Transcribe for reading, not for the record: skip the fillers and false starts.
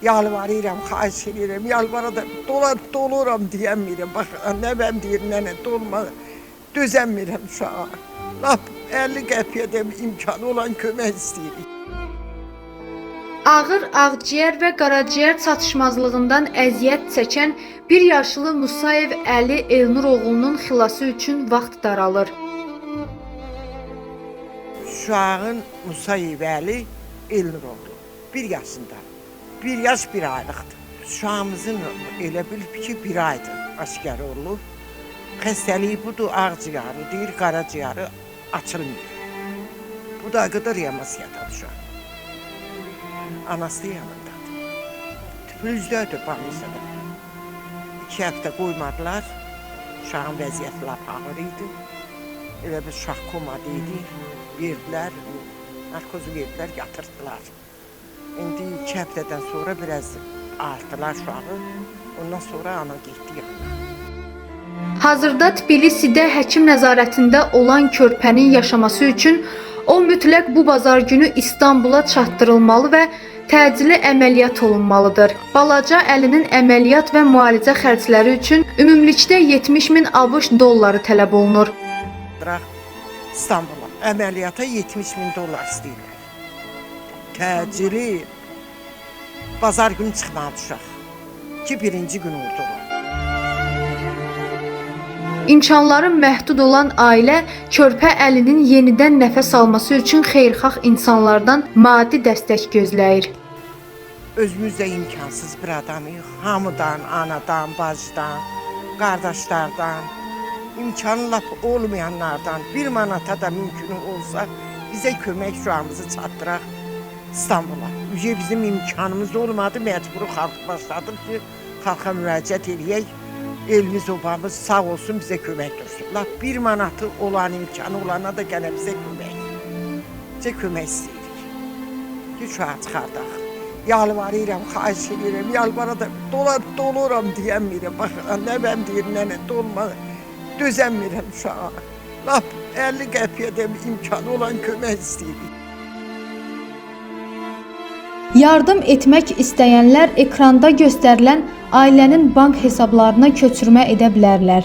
Yalvarıram, xahiş edirəm, yalvarada doluram deyəmirəm. Bax, nəvəm deyir, nənə dolma, dözəmirəm uşağa. Lap 50 qəpiyə də imkanı olan kömək istəyirik. Ağır ağciyər və qaraciyər çatışmazlığından əziyyət çəkən 1 yaşlı Musayev Əli Elnur oğlunun xilası üçün vaxt daralır. Uşağın Musayev Əli Elnur oğlu 1 yaşında. 1 yaş 1 aylıqdır. Uşağımızın elə bilib ki 1 aydır aşkar olub. Xəstəliyi budur, ağciyarı deyir, qaraciyarı açılmıyor. Bu da qədər yamasıyatadır uşaq. Anası yanındadır. Tüpürüzdədir Banisada. 2 həftə qoymadılar. Uşağın vəziyyəti lap ağır idi. Elə bir uşaq komada idi. Verdilər, narkozu verdilər, yatırdılar. İndi 2 həftədən sonra biraz artdılar uşağı. Ondan sonra ana getdi yanına. Hazırda Tbilisidə həkim nəzarətində olan körpənin yaşaması üçün o mütləq bu bazar günü İstanbula çatdırılmalı və təcili əməliyyat olunmalıdır. Balaca Əlinin əməliyyat və müalicə xərcləri üçün ümumilikdə 70.000 ABŞ dolları tələb olunur. İstanbula əməliyyata 70.000 dollar istəyirlər. Təcili bazar günü çıxmalı uşaq ki, birinci gün orada olur. İmkanları məhdud olan ailə körpə Əlinin yenidən nəfəs alması üçün xeyirxah insanlardan maddi dəstək gözləyir. Özümüz də imkansız bir adamıyıq. Hamıdan, anadan, bacıdan, qardaşlardan, imkanı lap olmayanlardan 1 manata da mümkün olsa bizə kömək uşağımızı çatdıraq İstanbula. Bizim imkanımız olmadı, məcburi xalq başladı ki, xalqa müraciət eləyək. Elimiz, obamız sağ olsun bizə kömək dursun. Lap 1 manatı olan imkanı olana da gələ bizə kömək. Bizə kömək istəyirik ki, uşağı çıxardaq. Yalvarıram, xahiş edirəm, yalvarada doluram deyəmirəm. Bax, nəvəm deyir, nənə dolma, dözəmirəm uşağa. Lap 50 qəpiyə də imkanı olan kömək istəyirik. Yardım etmək istəyənlər ekranda göstərilən ailənin bank hesablarına köçürmə edə bilərlər.